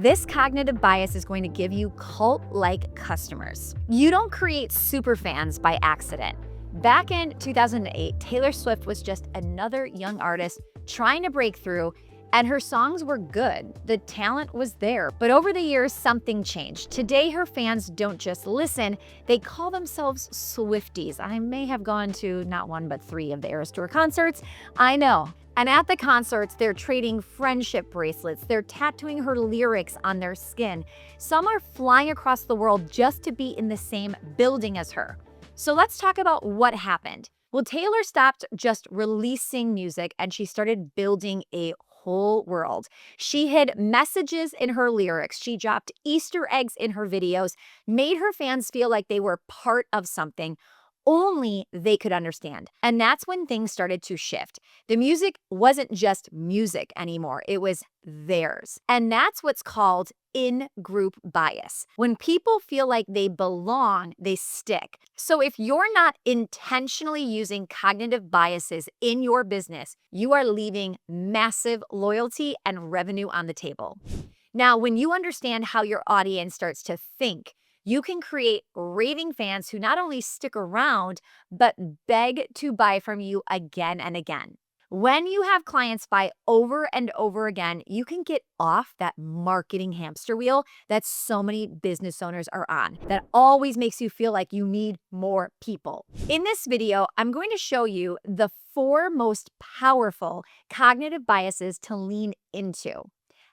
This cognitive bias is going to give you cult-like customers. You don't create superfans by accident. Back in 2008, Taylor Swift was just another young artist trying to break through, and her songs were good. The talent was there. But over the years, something changed. Today, her fans don't just listen, they call themselves Swifties. I may have gone to not one, but 3 of the Eras Tour concerts. I know. And at the concerts, they're trading friendship bracelets. They're tattooing her lyrics on their skin. Some are flying across the world just to be in the same building as her. So let's talk about what happened. Well, Taylor stopped just releasing music and she started building a whole world. She hid messages in her lyrics. She dropped Easter eggs in her videos, made her fans feel like they were part of something only they could understand. And that's when things started to shift. The music wasn't just music anymore. It was theirs. And that's what's called in-group bias. When people feel like they belong, they stick. So if you're not intentionally using cognitive biases in your business, you are leaving massive loyalty and revenue on the table. Now, when you understand how your audience starts to think, you can create raving fans who not only stick around, but beg to buy from you again and again. When you have clients buy over and over again, you can get off that marketing hamster wheel that so many business owners are on, that always makes you feel like you need more people. In this video, I'm going to show you the 4 most powerful cognitive biases to lean into,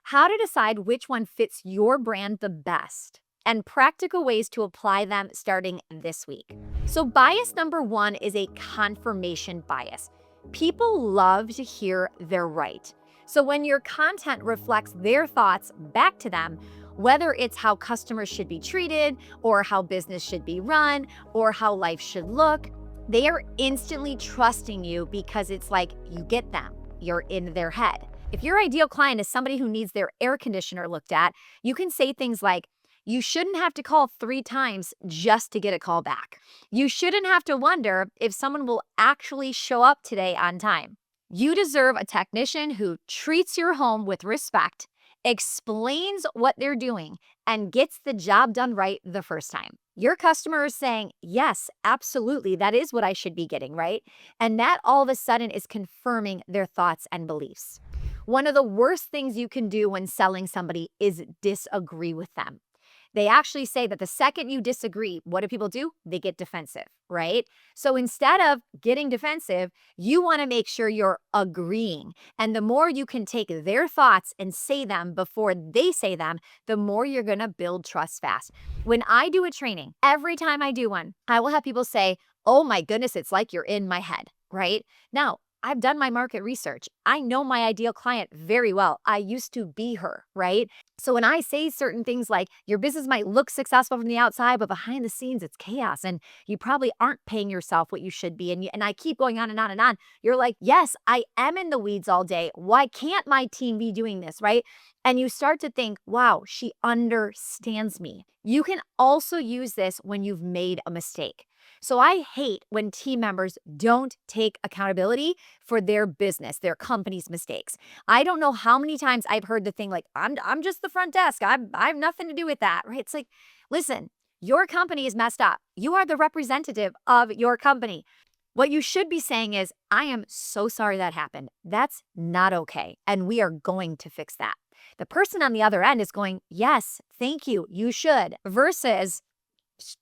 how to decide which one fits your brand the best, and practical ways to apply them starting this week. So bias number 1 is a confirmation bias. People love to hear they're right. So when your content reflects their thoughts back to them, whether it's how customers should be treated, or how business should be run, or how life should look, they are instantly trusting you because it's like you get them. You're in their head. If your ideal client is somebody who needs their air conditioner looked at, you can say things like, you shouldn't have to call 3 times just to get a call back. You shouldn't have to wonder if someone will actually show up today on time. You deserve a technician who treats your home with respect, explains what they're doing, and gets the job done right the first time. Your customer is saying, yes, absolutely, that is what I should be getting, right? And that all of a sudden is confirming their thoughts and beliefs. One of the worst things you can do when selling somebody is disagree with them. They actually say that the second you disagree, what do people do? They get defensive, right? So instead of getting defensive, you want to make sure you're agreeing. And the more you can take their thoughts and say them before they say them, the more you're going to build trust fast. When I do a training, every time I do one, I will have people say, oh my goodness, it's like you're in my head, right? Now, I've done my market research. I know my ideal client very well. I used to be her, right? So when I say certain things like your business might look successful from the outside, but behind the scenes, it's chaos and you probably aren't paying yourself what you should be. And I keep going on and on and on. You're like, yes, I am in the weeds all day. Why can't my team be doing this, right? And you start to think, wow, she understands me. You can also use this when you've made a mistake. So I hate when team members don't take accountability for their business, their company's mistakes. I don't know how many times I've heard the thing like, I'm just the front desk. I have nothing to do with that, right? It's like, listen, your company is messed up. You are the representative of your company. What you should be saying is, I am so sorry that happened. That's not okay. And we are going to fix that. The person on the other end is going, yes, thank you. You should. Versus,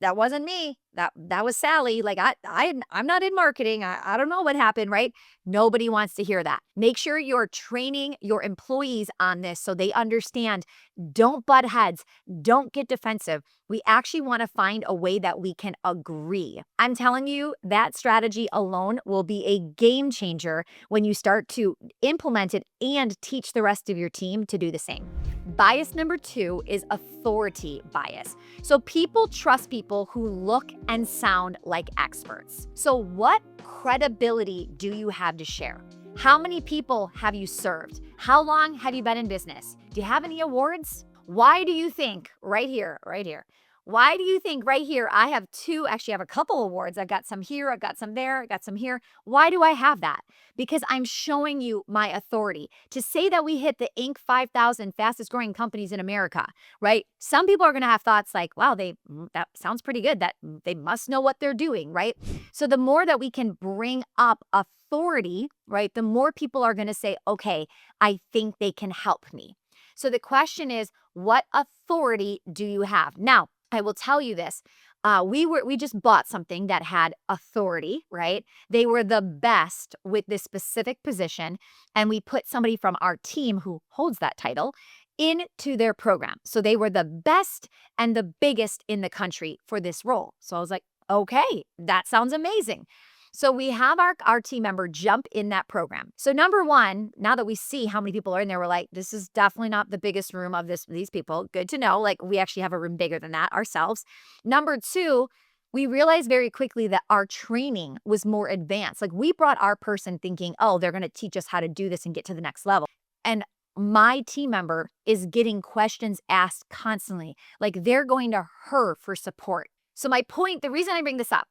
that wasn't me. That was Sally. Like I'm not in marketing. I don't know what happened, right? Nobody wants to hear that. Make sure you're training your employees on this so they understand. Don't butt heads. Don't get defensive. We actually want to find a way that we can agree. I'm telling you, that strategy alone will be a game changer when you start to implement it and teach the rest of your team to do the same. Bias number 2 is authority bias. So people trust people who look and sound like experts. So what credibility do you have to share? How many people have you served? How long have you been in business? Do you have any awards? Why do you think, right here, Why do you think right here I have two, actually I have a couple awards. I've got some here, I've got some there, I've got some here. Why do I have that? Because I'm showing you my authority. To say that we hit the Inc. 5,000 fastest growing companies in America, right? Some people are going to have thoughts like, wow, that sounds pretty good. That they must know what they're doing, right? So the more that we can bring up authority, right? The more people are going to say, okay, I think they can help me. So the question is, what authority do you have? Now, I will tell you this. We just bought something that had authority, right? They were the best with this specific position, and we put somebody from our team who holds that title into their program. So they were the best and the biggest in the country for this role. So I was like, okay, that sounds amazing. So we have our team member jump in that program. So number one, now that we see how many people are in there, we're like, this is definitely not the biggest room of these people. Good to know. Like we actually have a room bigger than that ourselves. Number two, we realized very quickly that our training was more advanced. Like we brought our person thinking, oh, they're going to teach us how to do this and get to the next level. And my team member is getting questions asked constantly. Like they're going to her for support. So my point, the reason I bring this up,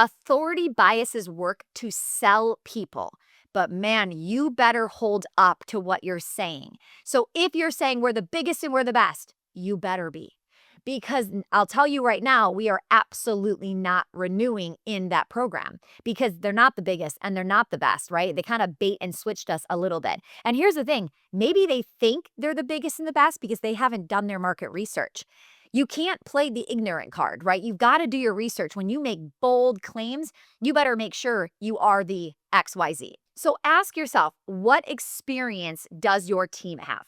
authority biases work to sell people, but man, you better hold up to what you're saying. So if you're saying we're the biggest and we're the best, you better be. Because I'll tell you right now, we are absolutely not renewing in that program because they're not the biggest and they're not the best, right? They kind of bait and switched us a little bit. And here's the thing, maybe they think they're the biggest and the best because they haven't done their market research. You can't play the ignorant card, right? You've got to do your research. When you make bold claims, you better make sure you are the XYZ. So ask yourself, what experience does your team have?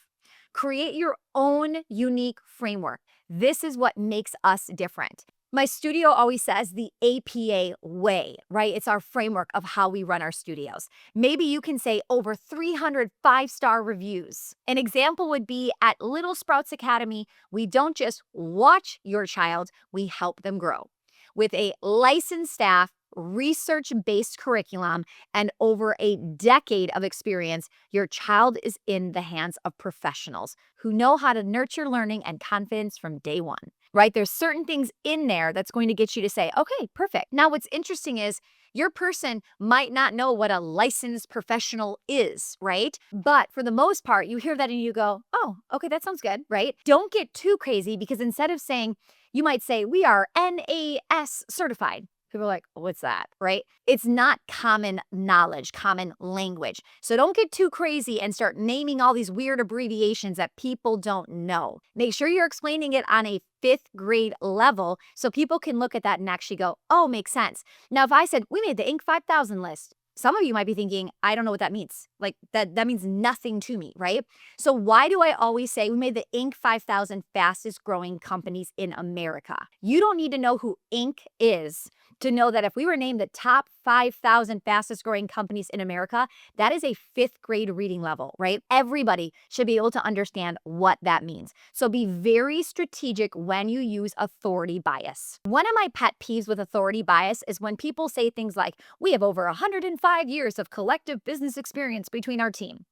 Create your own unique framework. This is what makes us different. My studio always says the APA way, right? It's our framework of how we run our studios. Maybe you can say over 300 five-star reviews. An example would be at Little Sprouts Academy, we don't just watch your child, we help them grow. With a licensed staff, research-based curriculum, and over a decade of experience, your child is in the hands of professionals who know how to nurture learning and confidence from day one, right? There's certain things in there that's going to get you to say, okay, perfect. Now, what's interesting is your person might not know what a licensed professional is, right? But for the most part, you hear that and you go, oh, okay, that sounds good, right? Don't get too crazy because instead of saying, you might say, we are NAS certified. People are like, what's that, right? It's not common knowledge, common language. So don't get too crazy and start naming all these weird abbreviations that people don't know. Make sure you're explaining it on a 5th grade level so people can look at that and actually go, oh, makes sense. Now, if I said, we made the Inc. 5,000 list, some of you might be thinking, I don't know what that means. Like that means nothing to me, right? So why do I always say we made the Inc. 5,000 fastest growing companies in America? You don't need to know who Inc. is to know that if we were named the top 5,000 fastest growing companies in America, that is a 5th grade reading level, right? Everybody should be able to understand what that means. So be very strategic when you use authority bias. One of my pet peeves with authority bias is when people say things like, we have over 105 years of collective business experience between our team.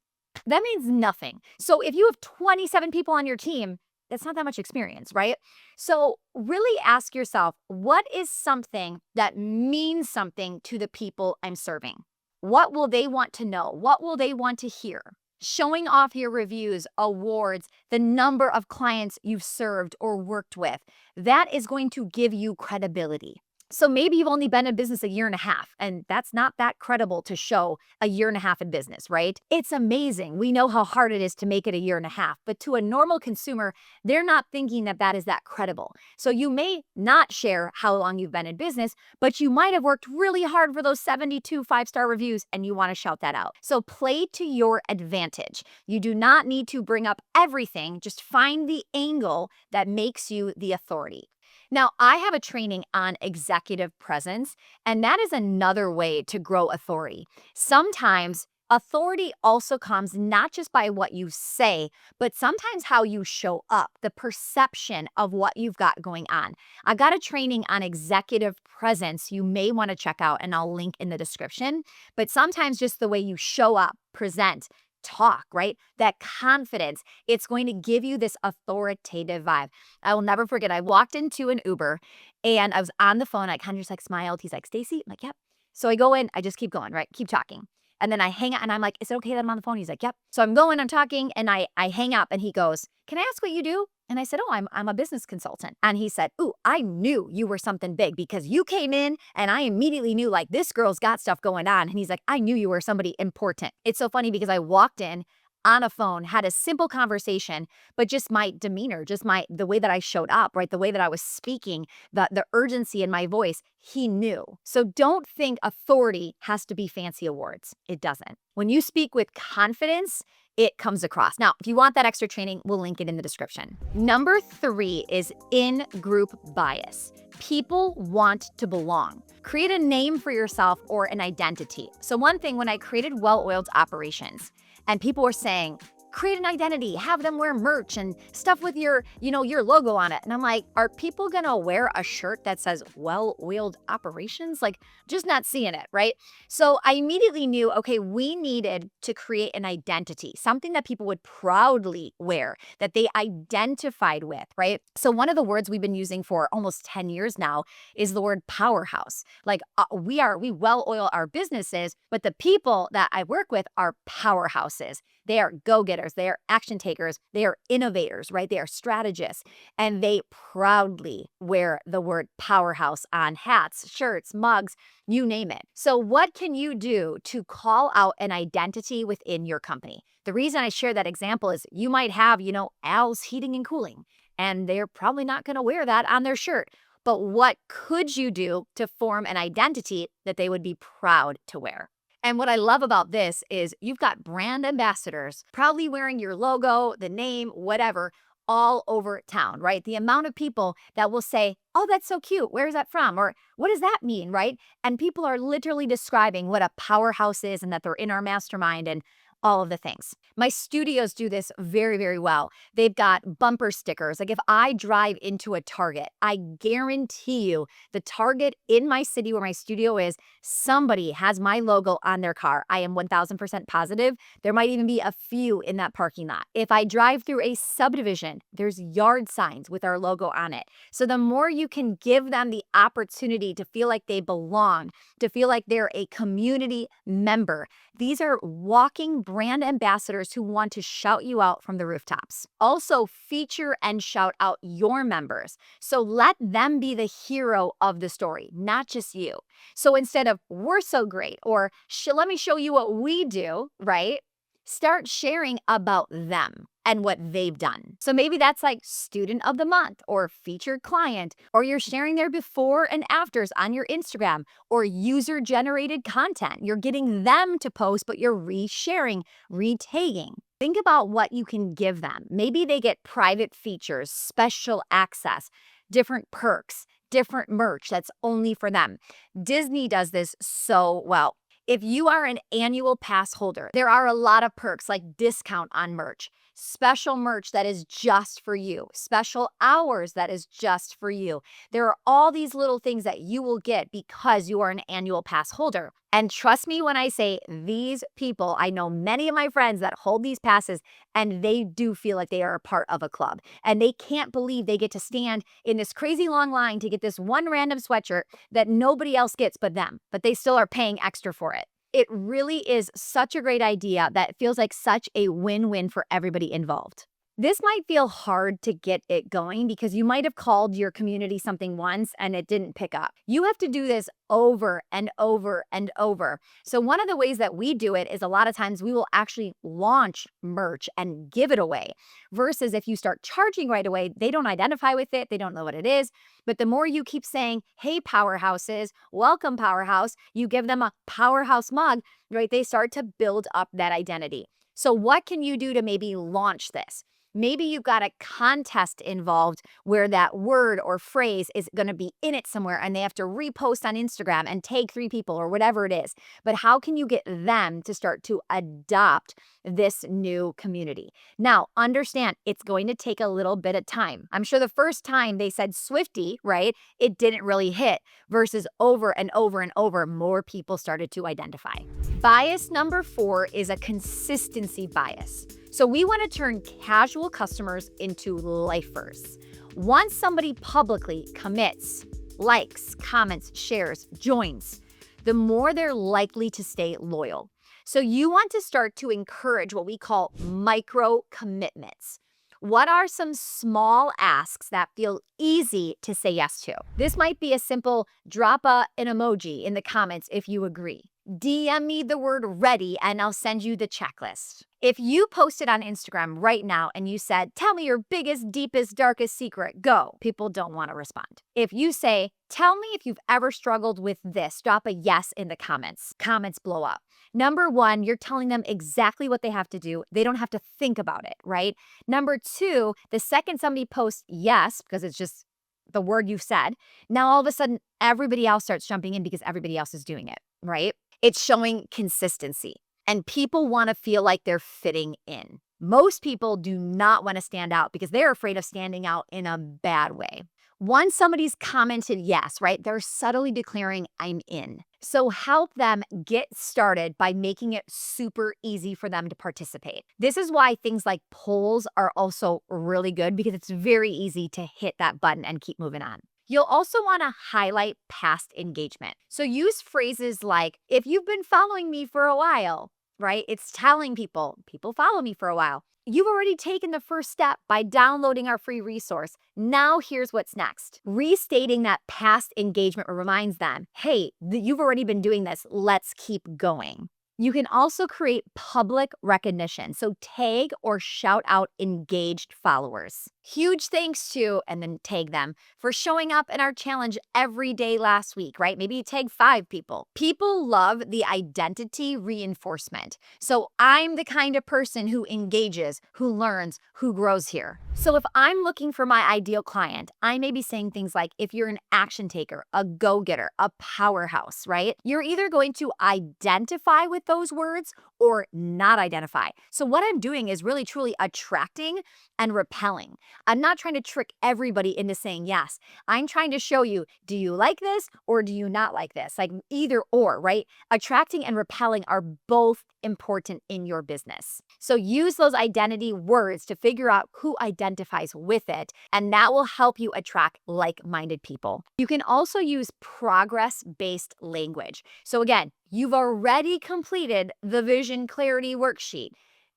That means nothing. So if you have 27 people on your team, that's not that much experience, right? So really ask yourself, what is something that means something to the people I'm serving? What will they want to know? What will they want to hear? Showing off your reviews, awards, the number of clients you've served or worked with, that is going to give you credibility. So maybe you've only been in business a year and a half, and that's not that credible to show a year and a half in business, right? It's amazing. We know how hard it is to make it a year and a half, but to a normal consumer, they're not thinking that that is that credible. So you may not share how long you've been in business, but you might have worked really hard for those 72 5-star reviews and you want to shout that out. So play to your advantage. You do not need to bring up everything. Just find the angle that makes you the authority. Now, I have a training on executive presence, and that is another way to grow authority. Sometimes authority also comes not just by what you say, but sometimes how you show up, the perception of what you've got going on. I got a training on executive presence you may want to check out, and I'll link in the description. But sometimes just the way you show up, present, talk, right? That confidence. It's going to give you this authoritative vibe. I will never forget. I walked into an Uber and I was on the phone. I kind of just like smiled. He's like, Stacy? I'm like, yep. So I go in, I just keep going, right? Keep talking. And then I hang out and I'm like, is it okay that I'm on the phone? He's like, yep. So I'm going, I'm talking, and I hang up and he goes, can I ask what you do? And I said, oh, I'm a business consultant. And he said, ooh, I knew you were something big because you came in and I immediately knew like this girl's got stuff going on. And he's like, I knew you were somebody important. It's so funny because I walked in on a phone, had a simple conversation, but just my demeanor, just the way that I showed up, right? The way that I was speaking, the urgency in my voice, he knew. So don't think authority has to be fancy awards. It doesn't. When you speak with confidence, it comes across. Now, if you want that extra training, we'll link it in the description. Number 3 is in-group bias. People want to belong. Create a name for yourself or an identity. So one thing, when I created Well-Oiled Operations, and people were saying, create an identity, have them wear merch and stuff with your logo on it. And I'm like, are people gonna wear a shirt that says Well-Oiled Operations? Like, just not seeing it, right? So I immediately knew, okay, we needed to create an identity, something that people would proudly wear, that they identified with, right? So one of the words we've been using for almost 10 years now is the word powerhouse. Like we well oil our businesses, but the people that I work with are powerhouses. They are go-getters, they are action takers, they are innovators, right? They are strategists, and they proudly wear the word powerhouse on hats, shirts, mugs, you name it. So what can you do to call out an identity within your company? The reason I share that example is you might have, Al's Heating and Cooling, and they're probably not going to wear that on their shirt. But what could you do to form an identity that they would be proud to wear? And what I love about this is you've got brand ambassadors proudly wearing your logo, the name, whatever, all over town, right? The amount of people that will say, oh, that's so cute. Where is that from? Or what does that mean, right? And people are literally describing what a powerhouse is and that they're in our mastermind and all of the things. My studios do this very, very well. They've got bumper stickers. Like if I drive into a Target, I guarantee you the Target in my city where my studio is, somebody has my logo on their car. I am 1000% positive. There might even be a few in that parking lot. If I drive through a subdivision, there's yard signs with our logo on it. So the more you can give them the opportunity to feel like they belong, to feel like they're a community member, these are walking brand ambassadors who want to shout you out from the rooftops. Also, feature and shout out your members. So let them be the hero of the story, not just you. So instead of we're so great or let me show you what we do, right? Start sharing about them and what they've done. So maybe that's like student of the month or featured client, or you're sharing their before and afters on your Instagram, or user generated content. You're getting them to post, but you're resharing, retagging. Think about what you can give them. Maybe they get private features, special access, different perks, different merch that's only for them. Disney does this so well. If you are an annual pass holder, there are a lot of perks like discount on merch, special merch that is just for you, special hours that is just for you. There are all these little things that you will get because you are an annual pass holder. And trust me when I say these people, I know many of my friends that hold these passes and they do feel like they are a part of a club. And they can't believe they get to stand in this crazy long line to get this one random sweatshirt that nobody else gets but them, but they still are paying extra for it. It really is such a great idea that feels like such a win-win for everybody involved. This might feel hard to get it going because you might have called your community something once and it didn't pick up. You have to do this over and over and over. So one of the ways that we do it is a lot of times we will actually launch merch and give it away, versus if you start charging right away, they don't identify with it, they don't know what it is. But the more you keep saying, hey, powerhouses, welcome powerhouse, you give them a powerhouse mug, right? They start to build up that identity. So what can you do to maybe launch this? Maybe you've got a contest involved where that word or phrase is going to be in it somewhere and they have to repost on Instagram and tag 3 people or whatever it is. But how can you get them to start to adopt this new community? Now, understand it's going to take a little bit of time. I'm sure the first time they said Swiftie, right, it didn't really hit, versus over and over and over, more people started to identify. Bias number 4 is a consistency bias. So we want to turn casual customers into lifers. Once somebody publicly commits, likes, comments, shares, joins, the more they're likely to stay loyal. So you want to start to encourage what we call micro commitments. What are some small asks that feel easy to say yes to? This might be a simple drop an emoji in the comments if you agree. DM me the word ready and I'll send you the checklist. If you posted on Instagram right now and you said, tell me your biggest, deepest, darkest secret, go. People don't want to respond. If you say, tell me if you've ever struggled with this, drop a yes in the comments. Comments blow up. Number 1, you're telling them exactly what they have to do. They don't have to think about it, right? Number 2, the second somebody posts yes, because it's just the word you've said, now all of a sudden everybody else starts jumping in because everybody else is doing it, right? It's showing consistency. And people want to feel like they're fitting in. Most people do not want to stand out because they're afraid of standing out in a bad way. Once somebody's commented yes, right, they're subtly declaring, I'm in. So help them get started by making it super easy for them to participate. This is why things like polls are also really good because it's very easy to hit that button and keep moving on. You'll also want to highlight past engagement. So use phrases like, if you've been following me for a while, right? It's telling people follow me for a while. You've already taken the first step by downloading our free resource. Now here's what's next. Restating that past engagement reminds them, hey, you've already been doing this. Let's keep going. You can also create public recognition. So tag or shout out engaged followers. Huge thanks to, and then tag them, for showing up in our challenge every day last week, right? Maybe you tag 5 people. People love the identity reinforcement. So I'm the kind of person who engages, who learns, who grows here. So if I'm looking for my ideal client, I may be saying things like, if you're an action taker, a go-getter, a powerhouse, right? You're either going to identify with those words or not identify. So what I'm doing is really truly attracting and repelling. I'm not trying to trick everybody into saying yes. I'm trying to show you, do you like this or do you not like this? Like either or, right? Attracting and repelling are both important in your business. So use those identity words to figure out who identifies with it, and that will help you attract like-minded people. You can also use progress-based language. So again, you've already completed the vision clarity worksheet.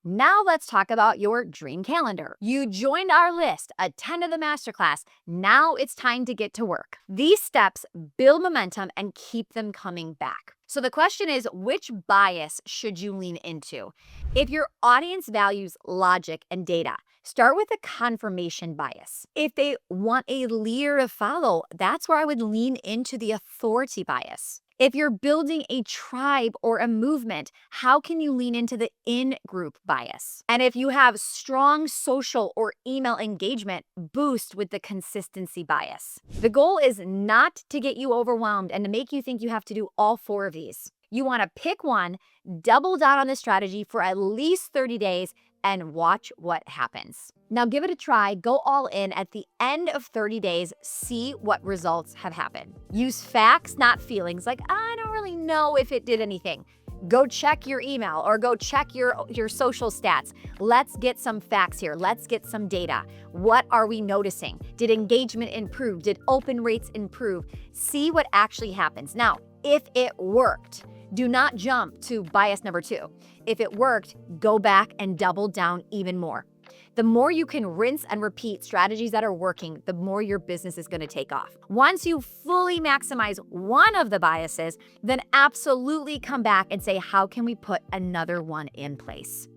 Now let's talk about your dream calendar. You joined our list, attended the masterclass. Now it's time to get to work. These steps build momentum and keep them coming back. So the question is, which bias should you lean into? If your audience values logic and data, start with a confirmation bias. If they want a leader to follow, that's where I would lean into the authority bias. If you're building a tribe or a movement, how can you lean into the in-group bias? And if you have strong social or email engagement, boost with the consistency bias. The goal is not to get you overwhelmed and to make you think you have to do all 4 of these. You want to pick one, double down on the strategy for at least 30 days, and watch what happens. Now give it a try, go all in at the end of 30 days, see what results have happened. Use facts, not feelings, like, I don't really know if it did anything. Go check your email or go check your social stats. Let's get some facts here. Let's get some data. What are we noticing? Did engagement improve? Did open rates improve? See what actually happens. Now, if it worked, do not jump to bias number 2. If it worked, go back and double down even more. The more you can rinse and repeat strategies that are working, the more your business is going to take off. Once you fully maximize one of the biases, then absolutely come back and say, how can we put another one in place?